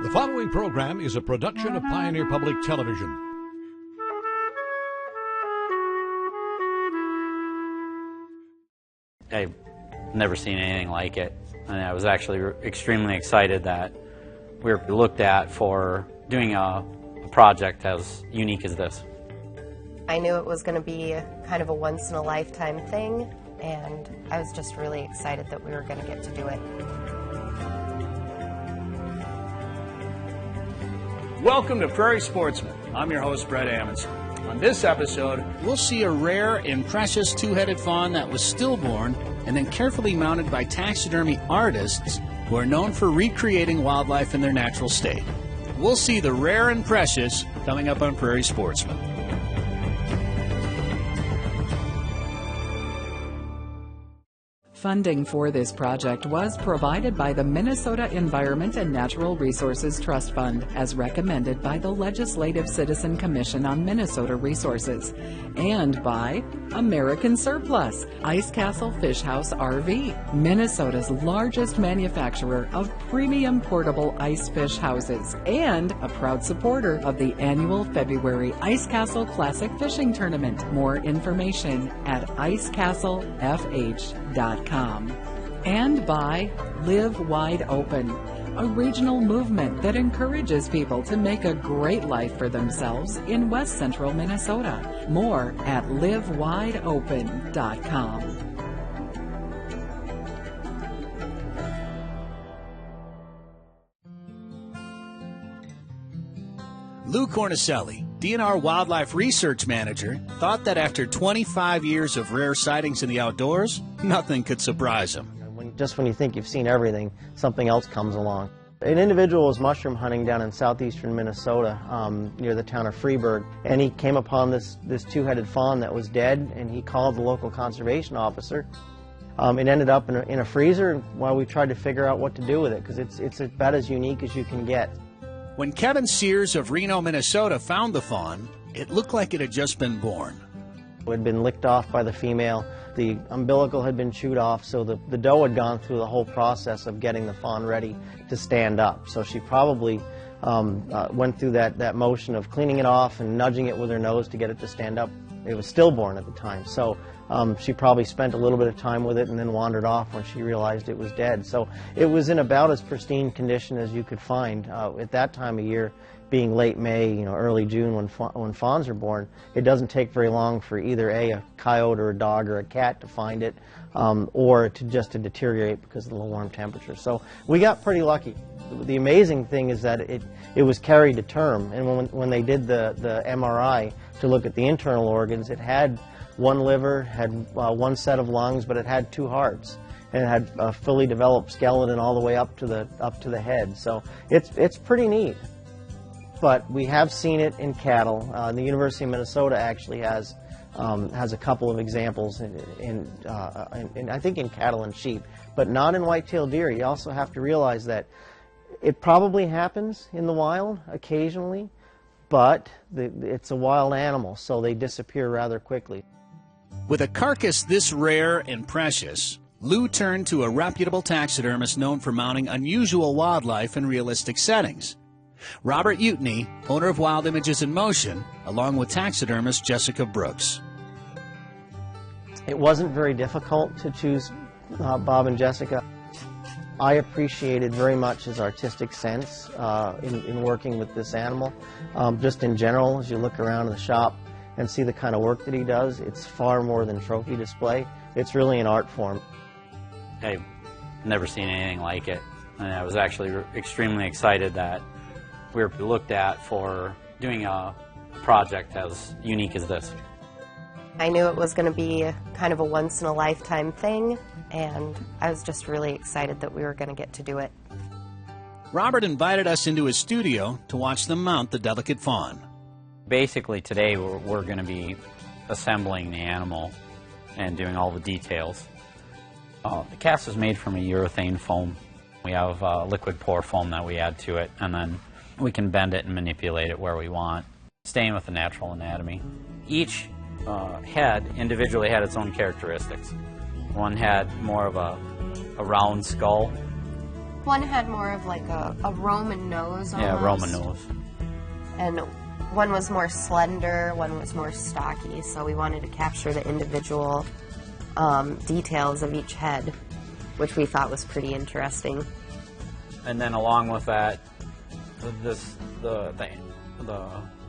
The following program is a production of Pioneer Public Television. I've never seen anything like it, and I was actually extremely excited that we were looked at for doing a project as unique as this. I knew it was going to be kind of a once-in-a-lifetime thing, and I was just really excited that we were going to get to do it. Welcome to Prairie Sportsman. I'm your host, Brett Amundsen. On this episode, we'll see a rare and precious two-headed fawn that was stillborn and then carefully mounted by taxidermy artists who are known for recreating wildlife in their natural state. We'll see the rare and precious coming up on Prairie Sportsman. Funding for this project was provided by the Minnesota Environment and Natural Resources Trust Fund, as recommended by the Legislative Citizen Commission on Minnesota Resources, and by American Surplus, Ice Castle Fish House RV, Minnesota's largest manufacturer of premium portable ice fish houses, and a proud supporter of the annual February Ice Castle Classic Fishing Tournament. More information at icecastlefh.com. And by Live Wide Open, a regional movement that encourages people to make a great life for themselves in West Central Minnesota. More at livewideopen.com. Lou Cornicelli, DNR Wildlife Research Manager, thought that after 25 years of rare sightings in the outdoors, nothing could surprise him. Just when you think you've seen everything, something else comes along. An individual was mushroom hunting down in southeastern Minnesota near the town of Freeburg, and he came upon this two-headed fawn that was dead, and he called the local conservation officer. It ended up in a freezer while we tried to figure out what to do with it, because it's about as unique as you can get. When Kevin Sears of Reno, Minnesota found the fawn, it looked like it had just been born. It had been licked off by the female. The umbilical had been chewed off, so the doe had gone through the whole process of getting the fawn ready to stand up. So she probably went through that motion of cleaning it off and nudging it with her nose to get it to stand up. It was stillborn at the time, so she probably spent a little bit of time with it and then wandered off when she realized it was dead. So it was in about as pristine condition as you could find at that time of year. Being late May, early June when fawns are born, it doesn't take very long for either a coyote or a dog or a cat to find it, or to deteriorate because of the warm temperature. So we got pretty lucky. The amazing thing is that it was carried to term, and when they did the MRI to look at the internal organs, it had one liver, had one set of lungs, but it had two hearts, and it had a fully developed skeleton all the way up to the head. So it's pretty neat. But we have seen it in cattle. The University of Minnesota actually has a couple of examples in I think in cattle and sheep, but not in white-tailed deer. You also have to realize that it probably happens in the wild occasionally, but it's a wild animal, so they disappear rather quickly. With a carcass this rare and precious, Lou turned to a reputable taxidermist known for mounting unusual wildlife in realistic settings. Robert Utney, owner of Wild Images in Motion, along with taxidermist Jessica Brooks. It wasn't very difficult to choose Bob and Jessica. I appreciated very much his artistic sense in working with this animal. Just in general, as you look around the shop and see the kind of work that he does, it's far more than trophy display. It's really an art form. I've never seen anything like it, and I was actually extremely excited that we were looked at for doing a project as unique as this. I knew it was going to be kind of a once-in-a-lifetime thing, and I was just really excited that we were going to get to do it. Robert invited us into his studio to watch them mount the delicate fawn. Basically today we're going to be assembling the animal and doing all the details. The cast is made from a urethane foam. We have liquid pour foam that we add to it, and then we can bend it and manipulate it where we want, staying with the natural anatomy. Each head individually had its own characteristics. One had more of a round skull, One had more of like a Roman nose almost. Yeah, Roman nose. And one was more slender, one was more stocky, so we wanted to capture the individual details of each head, which we thought was pretty interesting. And then along with that, the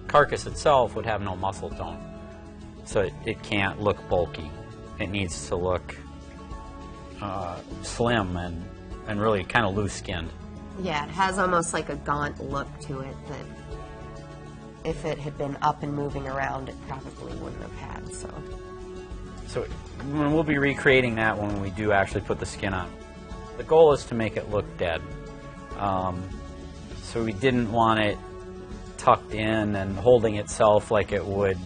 carcass itself would have no muscle tone, so it can't look bulky. It needs to look slim and really kind of loose-skinned. Yeah, it has almost like a gaunt look to it that if it had been up and moving around, it probably wouldn't have had. So we'll be recreating that when we do actually put the skin on. The goal is to make it look dead. So we didn't want it tucked in and holding itself like it would,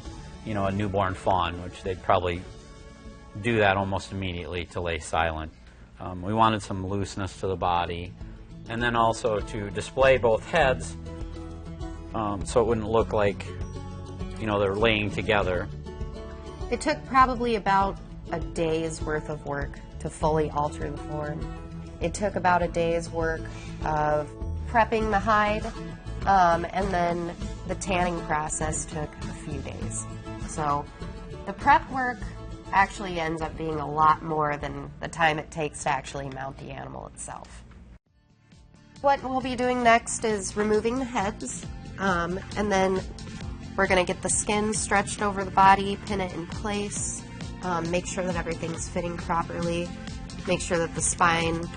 you know, a newborn fawn, which they'd probably do that almost immediately to lay silent. We wanted some looseness to the body, and then also to display both heads, so it wouldn't look like, you know, they're laying together. it took probably about a day's worth of work to fully alter the form. It took about a day's work of prepping the hide, and then the tanning process took a few days. So the prep work actually ends up being a lot more than the time it takes to actually mount the animal itself. What we'll be doing next is removing the heads, and then we're going to get the skin stretched over the body, pin it in place, make sure that everything's fitting properly, make sure that the spine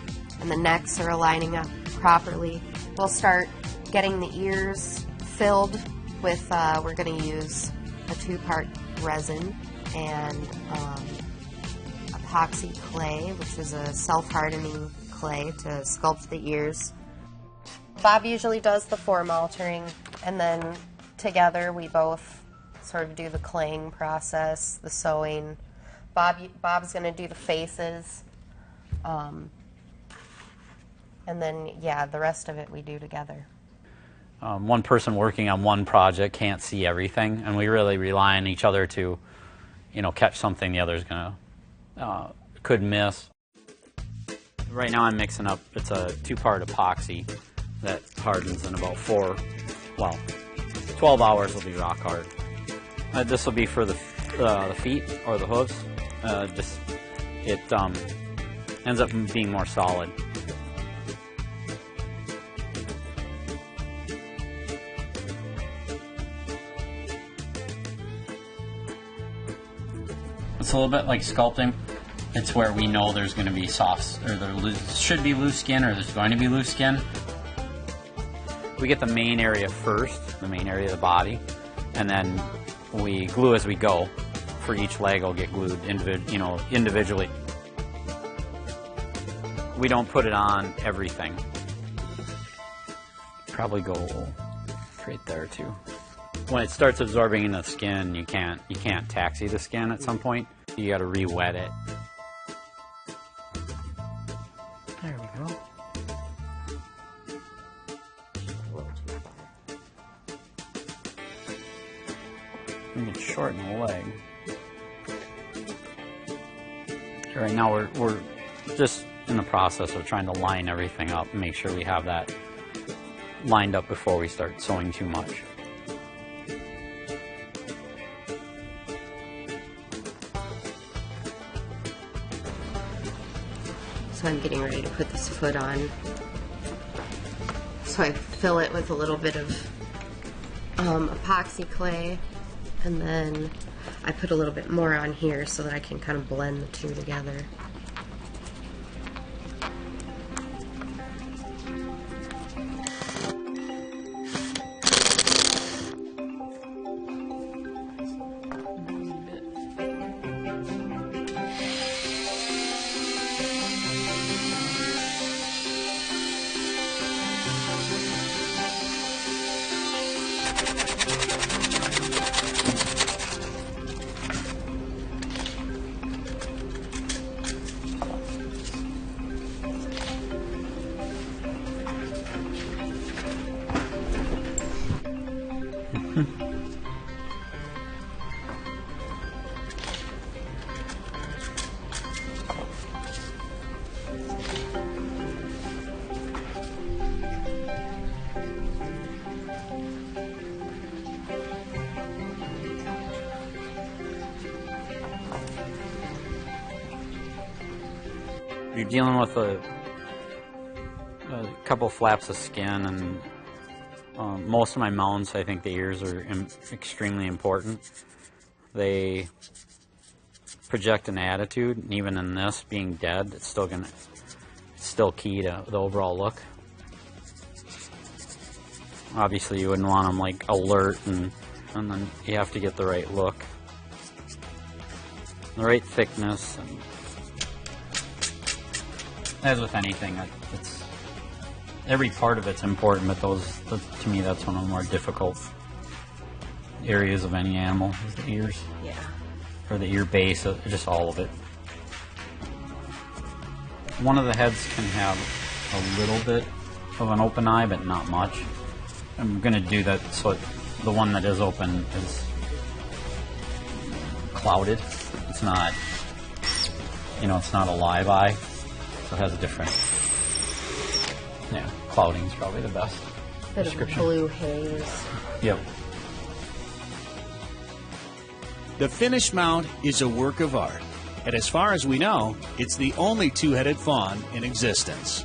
and the necks are aligning up properly. We'll start getting the ears filled with, we're going to use a 2-part resin and epoxy clay, which is a self-hardening clay to sculpt the ears. Bob usually does the form altering, and then together we both sort of do the claying process, the sewing. Bob's going to do the faces, and then, yeah, the rest of it we do together. One person working on one project can't see everything, and we really rely on each other to, you know, catch something the other's could miss. Right now I'm mixing up, it's a 2-part epoxy that hardens in about 12 hours will be rock hard. This will be for the feet or the hooves. It ends up being more solid. It's a little bit like sculpting. It's where we know there's going to be soft, or there should be loose skin, or there's going to be loose skin. We get the main area first, the main area of the body, and then we glue as we go. For each leg, will get glued individually. We don't put it on everything. Probably go right there too. When it starts absorbing into the skin, you can't taxi the skin at some point. You got to re-wet it. There we go. We can shorten the leg. Right now we're just in the process of trying to line everything up and make sure we have that lined up before we start sewing too much. So I'm getting ready to put this foot on. So I fill it with a little bit of epoxy clay, and then I put a little bit more on here so that I can kind of blend the two together. You're dealing with a couple flaps of skin, and most of my mounts, I think the ears are extremely important. They project an attitude, and even in this being dead, it's still key to the overall look. Obviously, you wouldn't want them like alert, and then you have to get the right look, the right thickness. And as with anything, every part of it's important, but to me, that's one of the more difficult areas of any animal, is the ears. Yeah. Or the ear base, just all of it. One of the heads can have a little bit of an open eye, but not much. I'm going to do that so the one that is open is clouded. It's not, it's not a live eye, so it has a different, clouding is probably the best Bit description. Of blue haze. Yep. The finished mount is a work of art, and as far as we know, it's the only two-headed fawn in existence.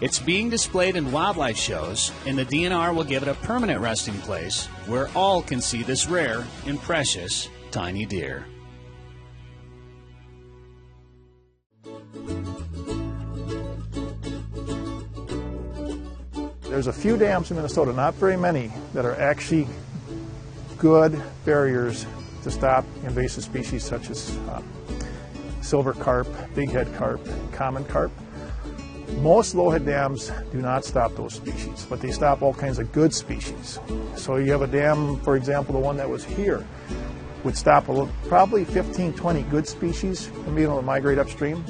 It's being displayed in wildlife shows, and the DNR will give it a permanent resting place where all can see this rare and precious tiny deer. There's a few dams in Minnesota, not very many, that are actually good barriers to stop invasive species such as silver carp, bighead carp, common carp. Most low-head dams do not stop those species, but they stop all kinds of good species. So you have a dam, for example, the one that was here, would stop probably 15, 20 good species from being able to migrate upstream.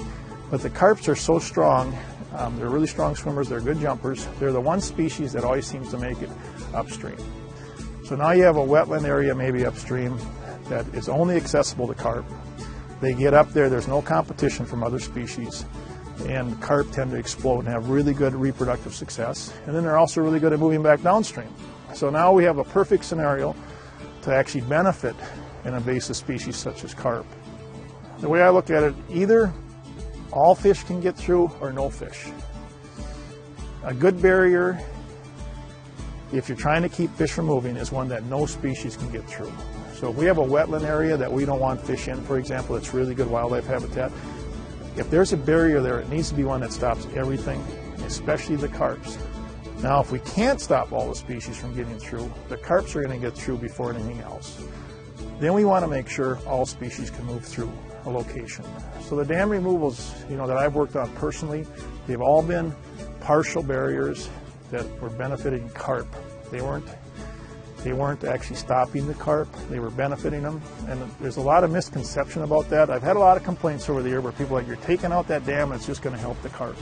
But the carps are so strong, they're really strong swimmers, they're good jumpers. They're the one species that always seems to make it upstream. So now you have a wetland area maybe upstream that is only accessible to carp. They get up there, there's no competition from other species, and carp tend to explode and have really good reproductive success. And then they're also really good at moving back downstream. So now we have a perfect scenario to actually benefit an invasive species such as carp. The way I look at it, either all fish can get through or no fish. A good barrier, if you're trying to keep fish from moving, is one that no species can get through. So if we have a wetland area that we don't want fish in, for example, it's really good wildlife habitat, if there's a barrier there, it needs to be one that stops everything, especially the carps. Now, if we can't stop all the species from getting through, the carps are going to get through before anything else. Then we want to make sure all species can move through a location. So the dam removals, that I've worked on personally, they've all been partial barriers that were benefiting carp. They weren't actually stopping the carp, they were benefiting them. And there's a lot of misconception about that. I've had a lot of complaints over the year where people are like, you're taking out that dam, it's just going to help the carp.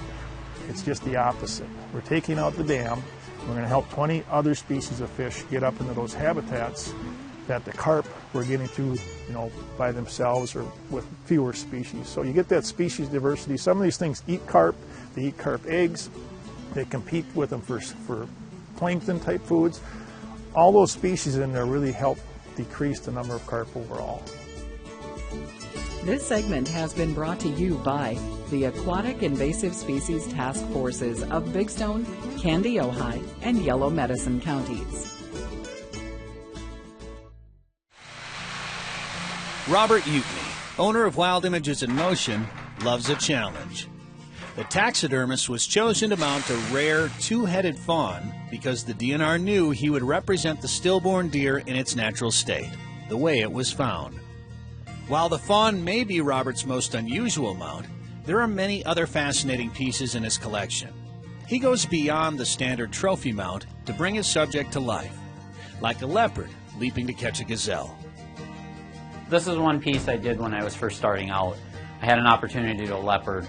It's just the opposite. We're taking out the dam, we're going to help 20 other species of fish get up into those habitats that the carp were getting through, by themselves or with fewer species. So you get that species diversity. Some of these things eat carp, they eat carp eggs, they compete with them for plankton type foods. All those species in there really help decrease the number of carp overall. This segment has been brought to you by the Aquatic Invasive Species Task Forces of Big Stone, Candy, Ojai, and Yellow Medicine counties. Robert Utney, owner of Wild Images in Motion, loves a challenge. The taxidermist was chosen to mount a rare two-headed fawn because the DNR knew he would represent the stillborn deer in its natural state, the way it was found. While the fawn may be Robert's most unusual mount, there are many other fascinating pieces in his collection. He goes beyond the standard trophy mount to bring his subject to life, like a leopard leaping to catch a gazelle. This is one piece I did when I was first starting out. I had an opportunity to do a leopard,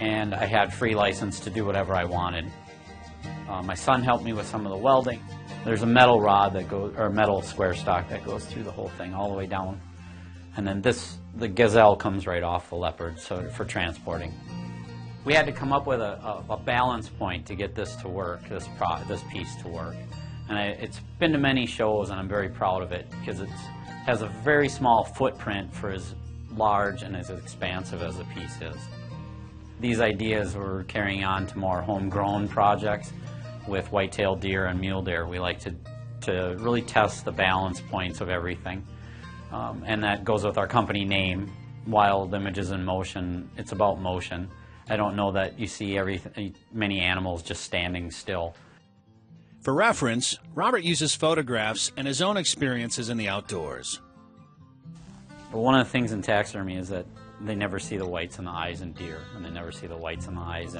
and I had free license to do whatever I wanted. My son helped me with some of the welding. There's a metal rod that goes, or metal square stock that goes through the whole thing all the way down. And then the gazelle comes right off the leopard, so for transporting. We had to come up with a balance point to get this to work, this piece to work. And it's been to many shows, and I'm very proud of it because it has a very small footprint for as large and as expansive as the piece is. These ideas we're carrying on to more homegrown projects with white-tailed deer and mule deer. We like to really test the balance points of everything. And that goes with our company name, Wild Images in Motion. It's about motion. I don't know that you see many animals just standing still. For reference, Robert uses photographs and his own experiences in the outdoors. But one of the things in taxidermy is that they never see the whites in the eyes in deer, and they never see the whites in the eyes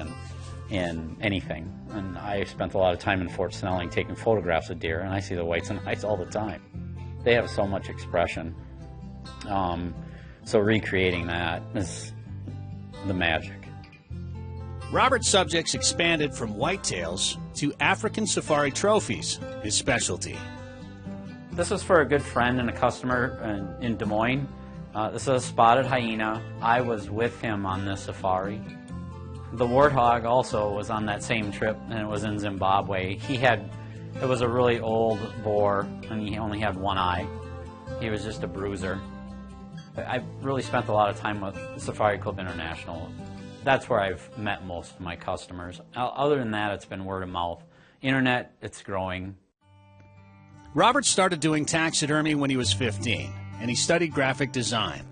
in anything. And I spent a lot of time in Fort Snelling taking photographs of deer, and I see the whites in the eyes all the time. They have so much expression. So recreating that is the magic. Robert's subjects expanded from whitetails to African safari trophies, his specialty. This is for a good friend and a customer in Des Moines. This is a spotted hyena. I was with him on this safari. The warthog also was on that same trip, and it was in Zimbabwe. It was a really old boar, and he only had one eye. He was just a bruiser. I really spent a lot of time with Safari Club International. That's where I've met most of my customers. Other than that, it's been word of mouth. Internet, it's growing. Robert started doing taxidermy when he was 15, and he studied graphic design.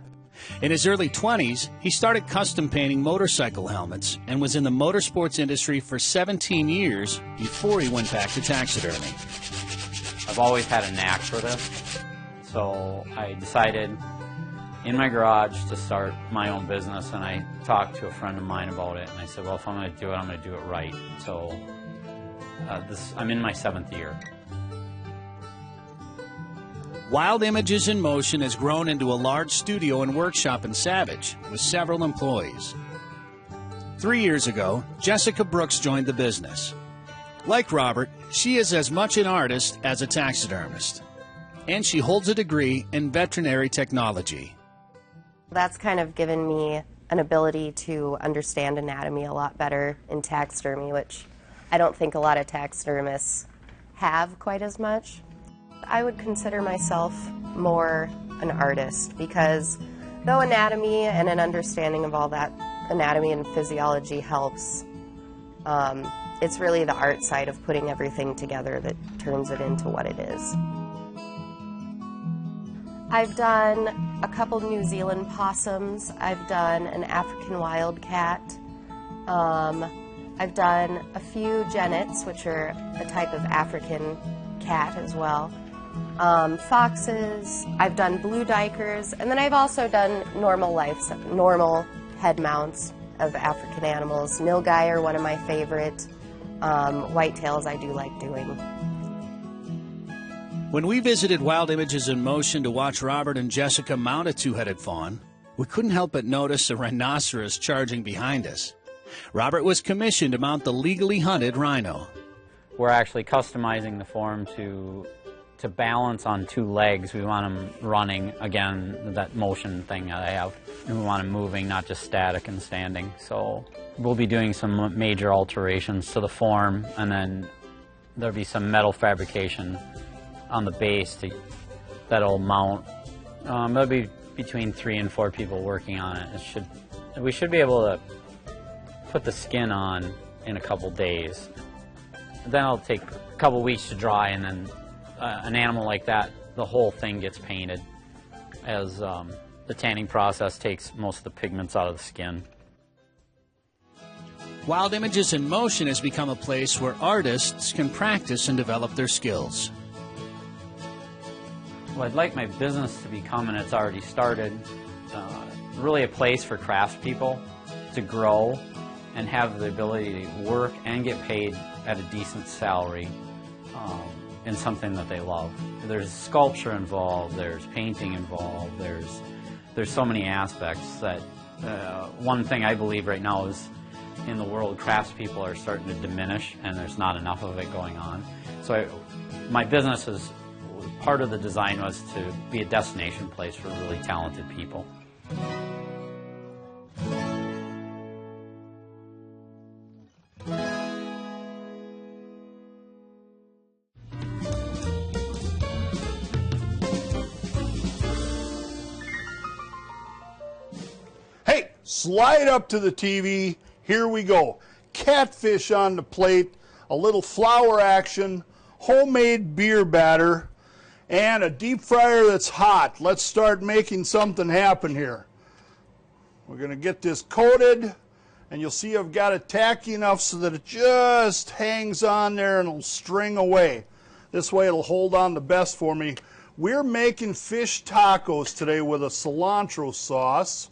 In his early 20s, he started custom painting motorcycle helmets and was in the motorsports industry for 17 years before he went back to taxidermy. I've always had a knack for this, so I decided in my garage to start my own business, and I talked to a friend of mine about it, and I said, well, if I'm going to do it, I'm going to do it right. So I'm in my 7th year. Wild Images in Motion has grown into a large studio and workshop in Savage with several employees. 3 years ago, Jessica Brooks joined the business. Like Robert, she is as much an artist as a taxidermist, and she holds a degree in veterinary technology. That's kind of given me an ability to understand anatomy a lot better in taxidermy, which I don't think a lot of taxidermists have quite as much. I would consider myself more an artist because though anatomy and an understanding of all that anatomy and physiology helps, it's really the art side of putting everything together that turns it into what it is. I've done a couple New Zealand possums. I've done an African wildcat. I've done a few genets, which are a type of African cat as well. Foxes. I've done blue dikers, and then I've also done normal head mounts of African animals. Nilgai are one of my favorite. Whitetails I do like doing. When we visited Wild Images in Motion to watch Robert and Jessica mount a two-headed fawn, we couldn't help but notice a rhinoceros charging behind us. Robert was commissioned to mount the legally hunted rhino. We're actually customizing the form to balance on 2 legs. We want them running, again, that motion thing that I have. And we want them moving, not just static and standing. So we'll be doing some major alterations to the form, and then there'll be some metal fabrication on the base that'll mount. There'll be between 3 and 4 people working on it. We should be able to put the skin on in a couple days. Then it'll take a couple weeks to dry, and then an animal like that, the whole thing gets painted, as the tanning process takes most of the pigments out of the skin. Wild Images in Motion has become a place where artists can practice and develop their skills. Well, I'd like my business to become, and it's already started, really a place for craftspeople to grow and have the ability to work and get paid at a decent salary in something that they love. There's sculpture involved, there's painting involved, there's so many aspects that one thing I believe right now is in the world, craftspeople are starting to diminish, and there's not enough of it going on. So my business is, part of the design was to be a destination place for really talented people. Hey, slide up to the TV Here we go. Catfish on the plate, a little flour action, homemade beer batter, and a deep fryer that's hot. Let's start making something happen here. We're going to get this coated, and you'll see I've got it tacky enough so that it just hangs on there and it'll string away. This way it'll hold on the best for me. We're making fish tacos today with a cilantro sauce.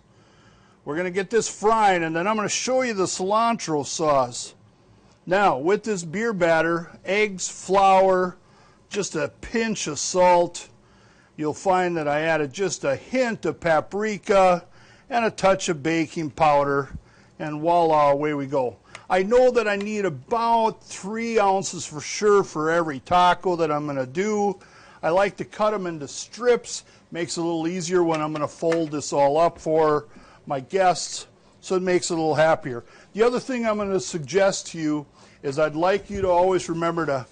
We're going to get this frying, and then I'm going to show you the cilantro sauce. Now, with this beer batter, eggs, flour, just a pinch of salt. You'll find that I added just a hint of paprika and a touch of baking powder, and voila, away we go. I know that I need about 3 ounces for sure for every taco that I'm going to do. I like to cut them into strips. Makes it a little easier when I'm going to fold this all up for my guests, so it makes it a little happier. The other thing I'm going to suggest to you is I'd like you to always remember to,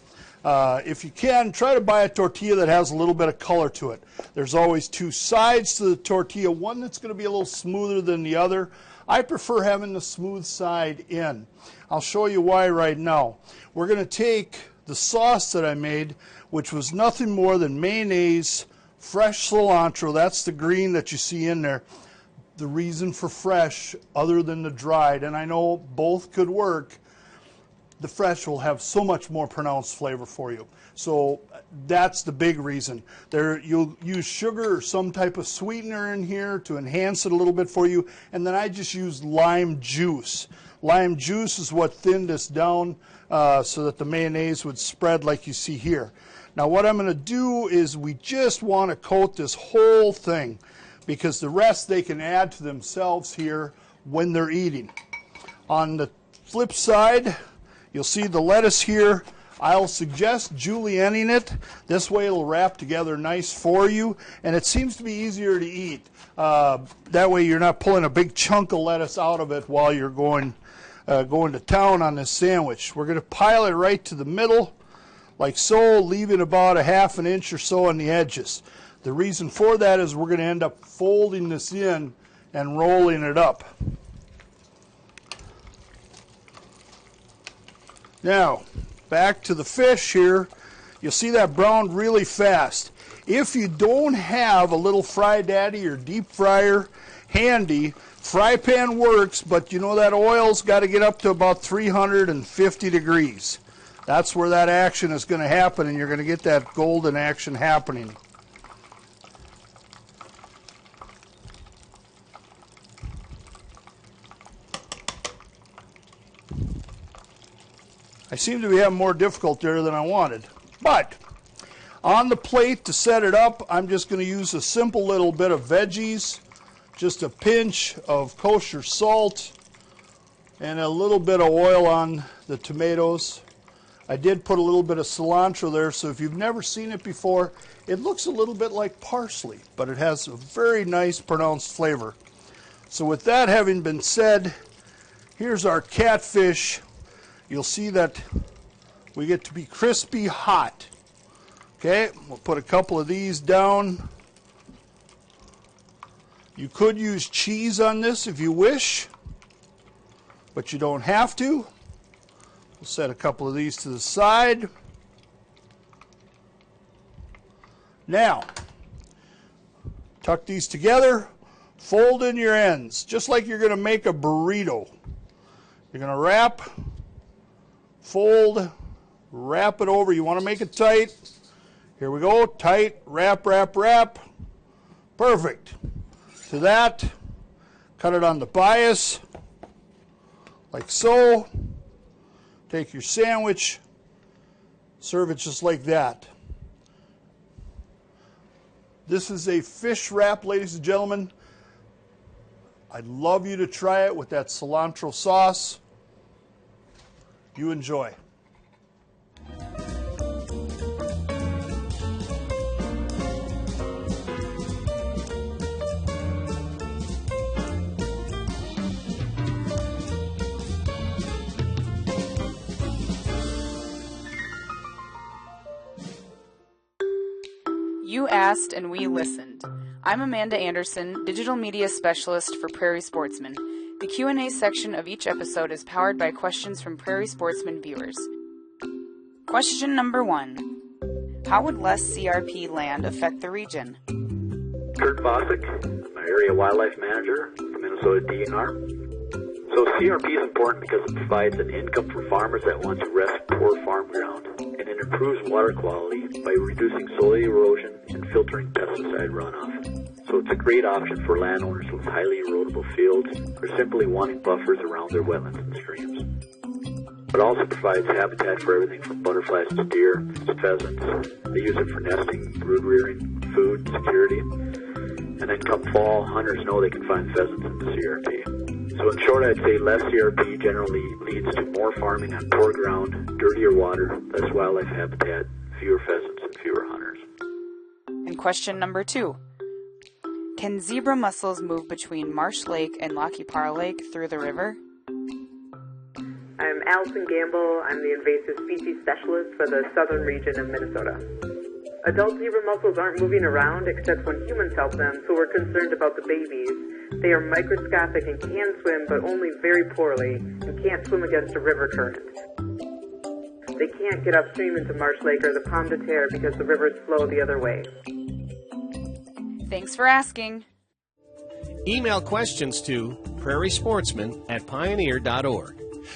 if you can, try to buy a tortilla that has a little bit of color to it. There's always 2 sides to the tortilla, one that's going to be a little smoother than the other. I prefer having the smooth side in. I'll show you why right now. We're going to take the sauce that I made, which was nothing more than mayonnaise, fresh cilantro, that's the green that you see in there. The reason for fresh, other than the dried, and I know both could work, the fresh will have so much more pronounced flavor for you. So that's the big reason. You'll use sugar or some type of sweetener in here to enhance it a little bit for you, and then I just used lime juice. Lime juice is what thinned this down so that the mayonnaise would spread like you see here. Now what I'm going to do is we just want to coat this whole thing, because the rest they can add to themselves here when they're eating. On the flip side, you'll see the lettuce here. I'll suggest julienning it. This way it'll wrap together nice for you, and it seems to be easier to eat. That way you're not pulling a big chunk of lettuce out of it while you're going to town on this sandwich. We're going to pile it right to the middle, like so, leaving about a ½ an inch or so on the edges. The reason for that is we're going to end up folding this in and rolling it up. Now, back to the fish here. You'll see that browned really fast. If you don't have a little Fry Daddy or deep fryer handy, fry pan works, but you know that oil's got to get up to about 350 degrees. That's where that action is going to happen, and you're going to get that golden action happening. I seem to be having more difficulty there than I wanted. But on the plate to set it up, I'm just going to use a simple little bit of veggies, just a pinch of kosher salt, and a little bit of oil on the tomatoes. I did put a little bit of cilantro there, so if you've never seen it before, it looks a little bit like parsley, but it has a very nice pronounced flavor. So with that having been said, here's our catfish. You'll see that we get to be crispy hot. Okay, we'll put a couple of these down. You could use cheese on this if you wish, but you don't have to. We'll set a couple of these to the side. Now, tuck these together, fold in your ends, just like you're going to make a burrito. You're going to wrap, fold, wrap it over. You want to make it tight. Here we go, tight, wrap, wrap, wrap. Perfect. To that, cut it on the bias, like so. Take your sandwich, serve it just like that. This is a fish wrap, ladies and gentlemen. I'd love you to try it with that cilantro sauce. You enjoy. You asked and we listened. I'm Amanda Anderson, Digital Media Specialist for Prairie Sportsman. The Q&A section of each episode is powered by questions from Prairie Sportsman viewers. Question number 1. How would less CRP land affect the region? Kurt Bosick, I'm an area wildlife manager for Minnesota DNR. So CRP is important because it provides an income for farmers that want to rest poor farm ground, and it improves water quality by reducing soil erosion and filtering pesticide runoff. So it's a great option for landowners with highly erodible fields or simply wanting buffers around their wetlands and streams. It also provides habitat for everything from butterflies to deer to pheasants. They use it for nesting, brood rearing, food, security. And then come fall, hunters know they can find pheasants in the CRP. So in short, I'd say less CRP generally leads to more farming on poor ground, dirtier water, less wildlife habitat, fewer pheasants, and fewer hunters. And question number 2. Can zebra mussels move between Marsh Lake and Lac qui Parle Lake through the river? I'm Allison Gamble. I'm the invasive species specialist for the southern region of Minnesota. Adult zebra mussels aren't moving around except when humans help them, so we're concerned about the babies. They are microscopic and can swim, but only very poorly, and can't swim against a river current. They can't get upstream into Marsh Lake or the Pomme de Terre because the rivers flow the other way. Thanks for asking. Email questions to prairiesportsman@pioneer.org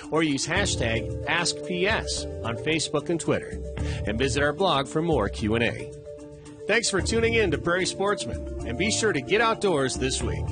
or use hashtag AskPS on Facebook and Twitter, and visit our blog for more Q&A. Thanks for tuning in to Prairie Sportsman, and be sure to get outdoors this week.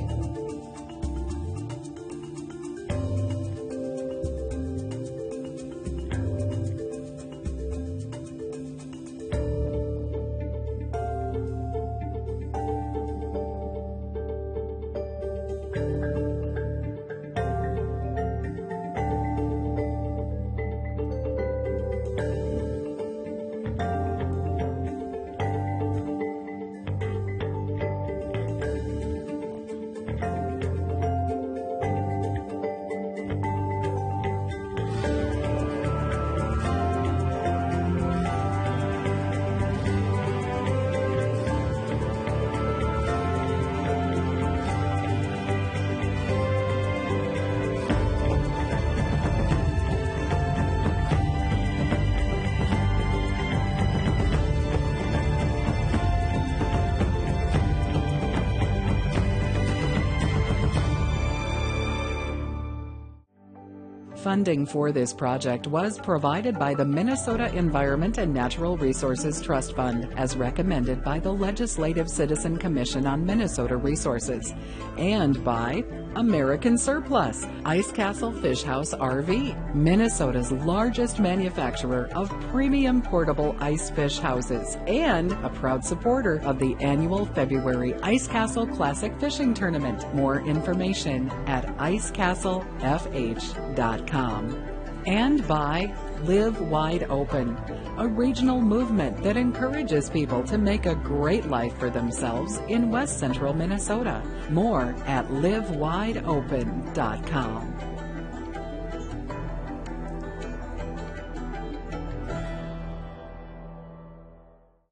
Funding for this project was provided by the Minnesota Environment and Natural Resources Trust Fund, as recommended by the Legislative Citizen Commission on Minnesota Resources, and by American Surplus, Ice Castle Fish House RV, Minnesota's largest manufacturer of premium portable ice fish houses, and a proud supporter of the annual February Ice Castle Classic Fishing Tournament. More information at icecastlefh.com. And by Live Wide Open, a regional movement that encourages people to make a great life for themselves in West Central Minnesota. More at livewideopen.com.